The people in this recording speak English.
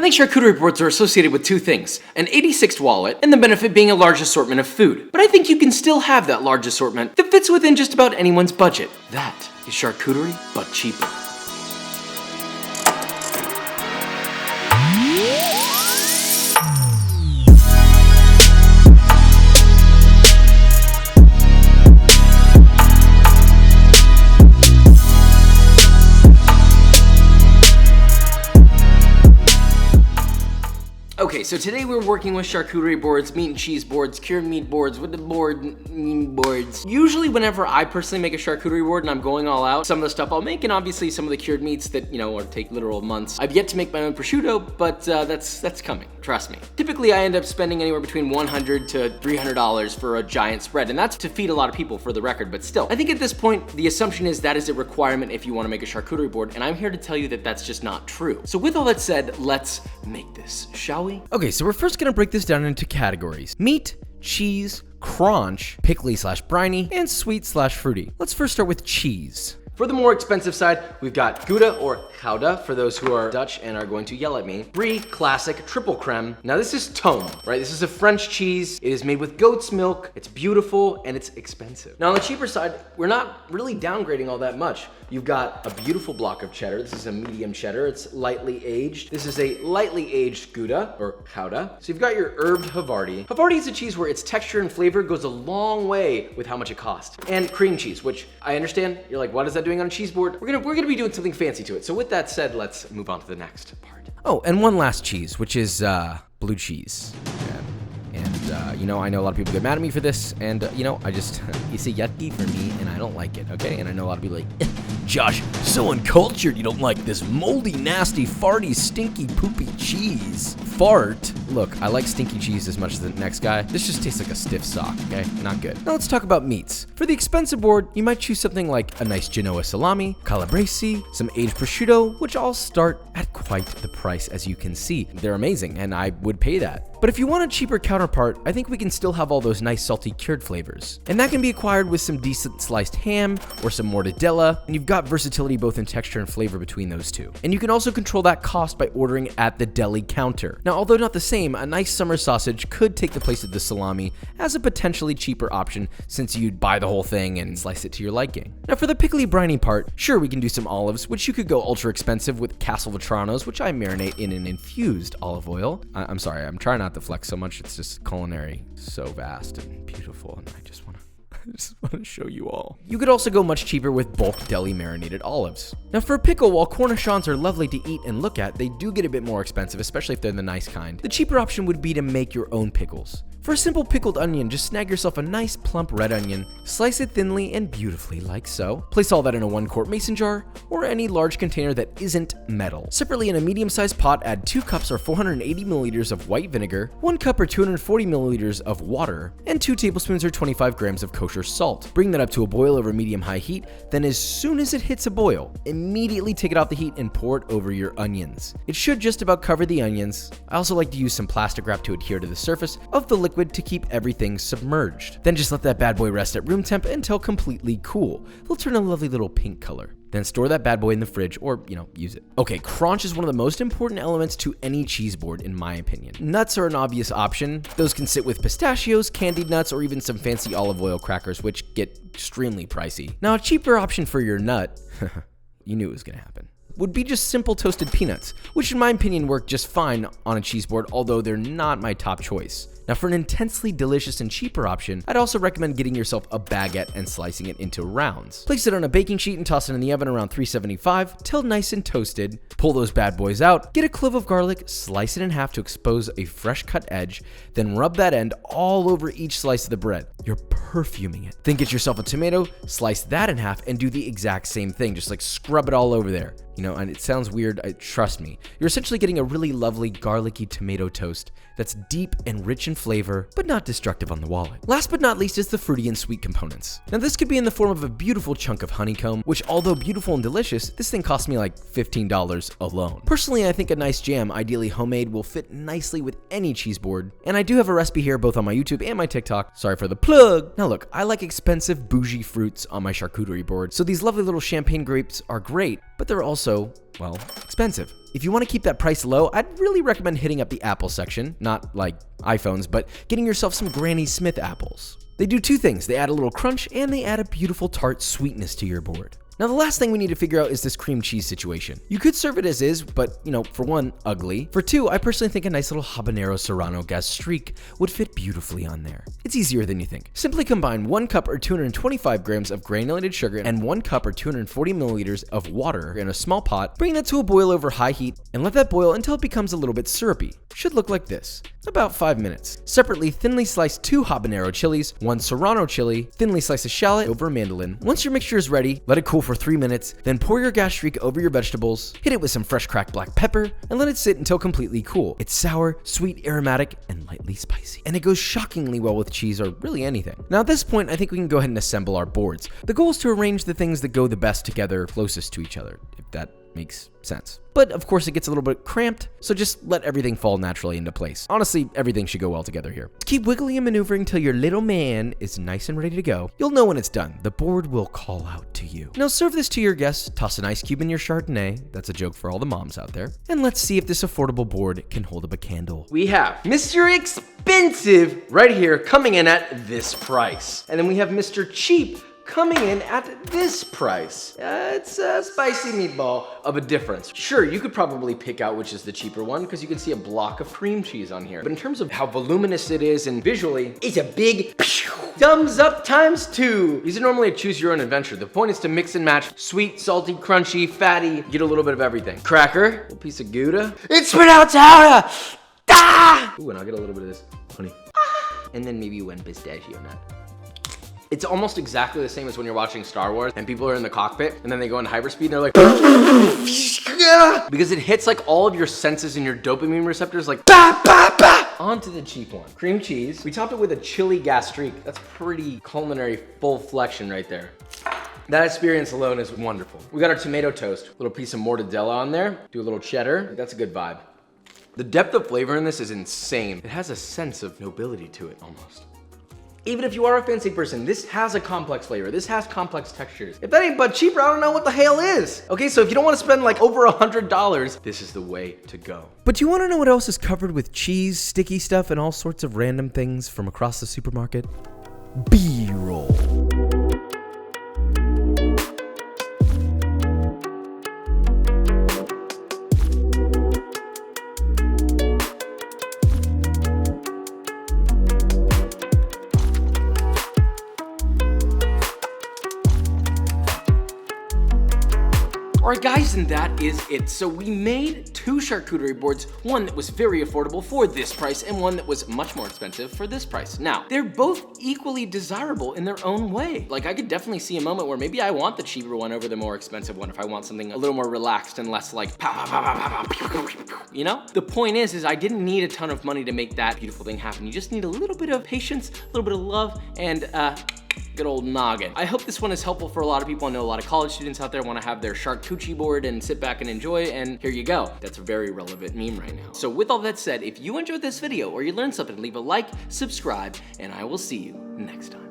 I think charcuterie boards are associated with two things, an 86th wallet and the benefit being a large assortment of food. But I think you can still have that large assortment that fits within just about anyone's budget. That is charcuterie, but cheaper. Okay, so today we're working with charcuterie boards, meat and cheese boards, cured meat boards, with the boards. Usually whenever I personally make a charcuterie board and I'm going all out, some of the stuff I'll make, and obviously some of the cured meats that, or take literal months. I've yet to make my own prosciutto, but that's coming, trust me. Typically I end up spending anywhere between $100 to $300 for a giant spread, and that's to feed a lot of people for the record, but still. I think at this point, the assumption is that is a requirement if you want to make a charcuterie board, and I'm here to tell you that that's just not true. So with all that said, let's make this, shall we? Okay, so we're first gonna break this down into categories: meat, cheese, crunch, pickly/briny, and sweet/fruity. Let's first start with cheese. For the more expensive side, we've got Gouda or Gouda for those who are Dutch and are going to yell at me. Brie Classic Triple Creme. Now this is tomme, right? This is a French cheese. It is made with goat's milk. It's beautiful and it's expensive. Now on the cheaper side, we're not really downgrading all that much. You've got a beautiful block of cheddar. This is a medium cheddar. It's lightly aged. This is a lightly aged Gouda or Gouda. So you've got your herbed Havarti. Havarti is a cheese where its texture and flavor goes a long way with how much it costs. And cream cheese, which I understand. You're like, what is that doing on a cheese board? We're gonna be doing something fancy to it. So with that said, let's move on to the next part. Oh, and one last cheese, which is blue cheese. I know a lot of people get mad at me for this, and it's a yucky for me, and I don't like it, okay? And I know a lot of people are like, Josh, so uncultured, you don't like this moldy, nasty, farty, stinky, poopy cheese. Fart? Look, I like stinky cheese as much as the next guy. This just tastes like a stiff sock, okay? Not good. Now let's talk about meats. For the expensive board, you might choose something like a nice Genoa salami, Calabrese, some aged prosciutto, which all start at quite the price, as you can see. They're amazing, and I would pay that. But if you want a cheaper counterpart, I think we can still have all those nice salty cured flavors. And that can be acquired with some decent sliced ham or some mortadella, and you've got versatility both in texture and flavor between those two. And you can also control that cost by ordering at the deli counter. Now, although not the same, a nice summer sausage could take the place of the salami as a potentially cheaper option since you'd buy the whole thing and slice it to your liking. Now for the pickly briny part, sure, we can do some olives, which you could go ultra expensive with Castelvatranos, which I marinate in an infused olive oil. I'm sorry, I'm trying not to flex so much. It's just culinary so vast and beautiful, and I just want to show you all. You could also go much cheaper with bulk deli marinated olives. Now for a pickle, while Cornichons are lovely to eat and look at, they do get a bit more expensive, especially if they're the nice kind. The cheaper option would be to make your own pickles. For a simple pickled onion, just snag yourself a nice plump red onion, slice it thinly and beautifully like so. Place all that in a 1-quart mason jar or any large container that isn't metal. Separately in a medium-sized pot, add 2 cups or 480 milliliters of white vinegar, 1 cup or 240 milliliters of water, and 2 tablespoons or 25 grams of kosher salt. Bring that up to a boil over medium-high heat, then as soon as it hits a boil, immediately take it off the heat and pour it over your onions. It should just about cover the onions. I also like to use some plastic wrap to adhere to the surface of the liquid to keep everything submerged. Then just let that bad boy rest at room temp until completely cool. They'll turn a lovely little pink color. Then store that bad boy in the fridge or, use it. Okay, crunch is one of the most important elements to any cheese board in my opinion. Nuts are an obvious option. Those can sit with pistachios, candied nuts, or even some fancy olive oil crackers, which get extremely pricey. Now, a cheaper option for your nut, you knew it was gonna happen, would be just simple toasted peanuts, which in my opinion work just fine on a cheese board, although they're not my top choice. Now for an intensely delicious and cheaper option, I'd also recommend getting yourself a baguette and slicing it into rounds. Place it on a baking sheet and toss it in the oven around 375 till nice and toasted. Pull those bad boys out, get a clove of garlic, slice it in half to expose a fresh cut edge, then rub that end all over each slice of the bread. You're perfuming it. Then get yourself a tomato, slice that in half, and do the exact same thing. Just like scrub it all over there. And it sounds weird, trust me. You're essentially getting a really lovely garlicky tomato toast that's deep and rich in flavor, but not destructive on the wallet. Last but not least is the fruity and sweet components. Now this could be in the form of a beautiful chunk of honeycomb, which although beautiful and delicious, this thing cost me like $15 alone. Personally, I think a nice jam, ideally homemade, will fit nicely with any cheese board, and I do have a recipe here both on my YouTube and my TikTok. Sorry for the plug. Now look, I like expensive bougie fruits on my charcuterie board, so these lovely little champagne grapes are great, but they're also, well, expensive. If you want to keep that price low, I'd really recommend hitting up the Apple section, not like iPhones, but getting yourself some Granny Smith apples. They do two things. They add a little crunch and they add a beautiful tart sweetness to your board. Now the last thing we need to figure out is this cream cheese situation. You could serve it as is, but for one, ugly. For two, I personally think a nice little habanero serrano gastrique would fit beautifully on there. It's easier than you think. Simply combine 1 cup or 225 grams of granulated sugar and 1 cup or 240 milliliters of water in a small pot, bring that to a boil over high heat, and let that boil until it becomes a little bit syrupy. Should look like this. About 5 minutes. Separately, thinly slice 2 habanero chilies, 1 serrano chili, thinly slice a shallot over a mandolin. Once your mixture is ready, let it cool for 3 minutes, then pour your gastrique over your vegetables, hit it with some fresh cracked black pepper, and let it sit until completely cool. It's sour, sweet, aromatic, and lightly spicy. And it goes shockingly well with cheese or really anything. Now at this point, I think we can go ahead and assemble our boards. The goal is to arrange the things that go the best together, closest to each other, if that makes sense. But of course it gets a little bit cramped, so just let everything fall naturally into place. Honestly, everything should go well together here. Keep wiggling and maneuvering till your little man is nice and ready to go. You'll know when it's done. The board will call out to you. Now serve this to your guests, toss an ice cube in your Chardonnay, that's a joke for all the moms out there, and let's see if this affordable board can hold up a candle. We have Mr. Expensive right here coming in at this price. And then we have Mr. Cheap coming in at this price. It's a spicy meatball of a difference. Sure, you could probably pick out which is the cheaper one because you can see a block of cream cheese on here. But in terms of how voluminous it is and visually, it's a big thumbs up times 2. These are normally a choose your own adventure. The point is to mix and match sweet, salty, crunchy, fatty, get a little bit of everything. Cracker, a little piece of Gouda. It's pronounced Howda! Ah! Ooh, and I'll get a little bit of this honey. And then maybe one pistachio nut. It's almost exactly the same as when you're watching Star Wars and people are in the cockpit and then they go into hyperspeed and they're like, because it hits like all of your senses and your dopamine receptors like, bah, bah, bah. On to the cheap one. Cream cheese. We topped it with a chili gastrique. That's pretty culinary full flexion right there. That experience alone is wonderful. We got our tomato toast, little piece of mortadella on there, do a little cheddar. That's a good vibe. The depth of flavor in this is insane. It has a sense of nobility to it almost. Even if you are a fancy person, this has a complex flavor. This has complex textures. If that ain't but cheaper, I don't know what the hell is. Okay, so if you don't want to spend like over $100, this is the way to go. But you want to know what else is covered with cheese, sticky stuff, and all sorts of random things from across the supermarket? B-roll. Alright guys, and that is it. So we made 2 charcuterie boards, one that was very affordable for this price and one that was much more expensive for this price. Now, they're both equally desirable in their own way. Like I could definitely see a moment where maybe I want the cheaper one over the more expensive one if I want something a little more relaxed and less like pow, pow, pow, pow, pow, pow, you know? The point is I didn't need a ton of money to make that beautiful thing happen. You just need a little bit of patience, a little bit of love, and good old noggin. I hope this one is helpful for a lot of people. I know a lot of college students out there want to have their charcuterie board and sit back and enjoy, and here you go. That's a very relevant meme right now. So with all that said, if you enjoyed this video or you learned something, leave a like, subscribe, and I will see you next time.